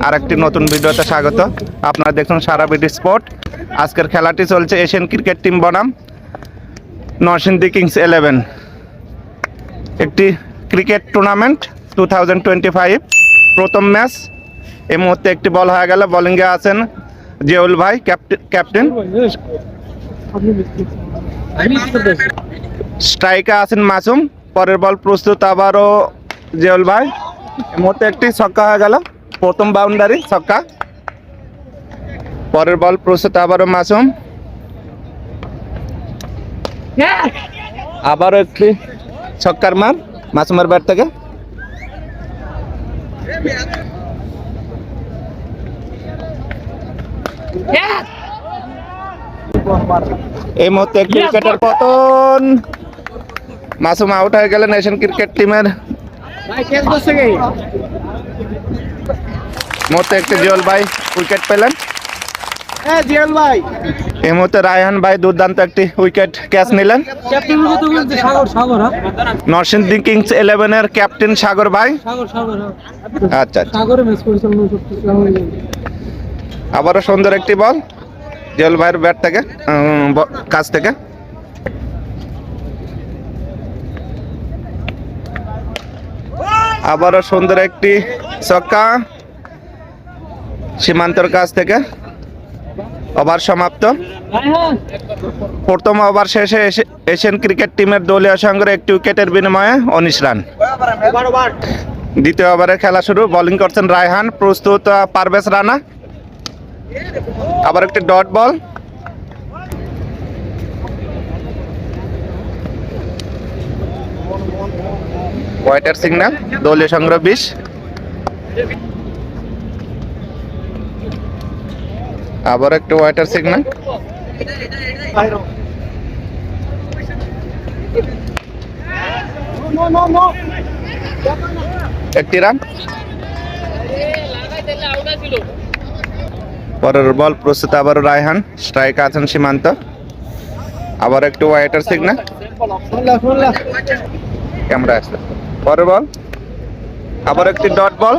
আরেকটি নতুন ভিডিওতে স্বাগত। আপনারা দেখুন সারা বিডি স্পোর্ট। আজকের খেলাটি চলছে এশিয়ান ক্রিকেট টিম বনাম নরসিংদী কিংস 11 একটি ক্রিকেট টুর্নামেন্ট 2025 প্রথম ম্যাচ। এই মুহূর্তে একটি বল হয়ে গেল। বোলিংয়ে আছেন জিয়াউল ভাই ক্যাপ্টেন, স্ট্রাইকে আছেন মাসুম। পরের বল প্রস্তুত, আবারও জিয়াউল ভাই। এই মুহূর্তে একটি ছক্কা হয়ে গেল, প্রথম বাউন্ডারি ছক্কা। পরের বল প্রস্তুত, আবারও মাসুম। আবারও একটি ছক্কার মার মাসুমের ব্যাট থেকে। এই মুহূর্তে একটি উইকেটের পতন, মাসুম আউট হয়ে গেলেন এশিয়ান ক্রিকেট টিমের। মুহূর্তে একটি জিয়াউল ভাই উইকেট পেলেন। এই মুহূর্তে রায়হান ভাই দুর্দান্ত একটি উইকেট ক্যাচ নিলেন। নরসিংদী কিংস 11 এর ক্যাপ্টেন সাগর ভাই। আচ্ছা, আবারও সুন্দর একটি বল জিয়াউল ভাইয়ের ব্যাট থেকে, কাছ থেকে। আবারও সুন্দর একটি ছক্কা সীমান্তর কাছ থেকে। ওভার সমাপ্ত। প্রথম ওভার শেষে এশিয়ান ক্রিকেট টিমের দলীয় সংগ্রহ একটি উইকেটের বিনিময়ে 19 রান। দ্বিতীয় ওভারের খেলা শুরু। বোলিং করছেন রায়হান, প্রস্তুত পারভেজ রানা। আবার একটি ডট বল। ওয়াইটার সিগন্যাল, দলীয় সংগ্রহ 20। আবার একটু ওয়াইটার সিগন্যাল। একটি রান। পরের বল প্রস্তুত, আবার রায়হান, স্ট্রাইক আছেন সীমান্ত। আবার একটু ওয়াইটার সিগন্যাল। ক্যামেরা আসছে। পরের বল আবার একটি ডট বল।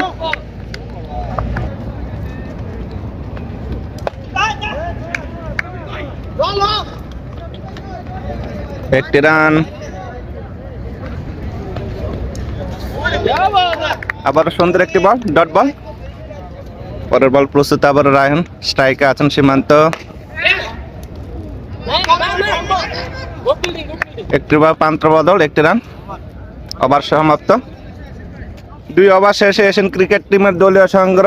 একটি রান। আবার সুন্দর একটি বল, ডট বল। পরের বল প্রস্তুত, আবার রায়হান, স্ট্রাইকে আছেন সীমান্ত। একটি বা পান্ত বদল, একটি রান। ওভার সমাপ্ত। 2 ওভার শেষে এশিয়ান ক্রিকেট টিমের দলীয় সংগ্রহ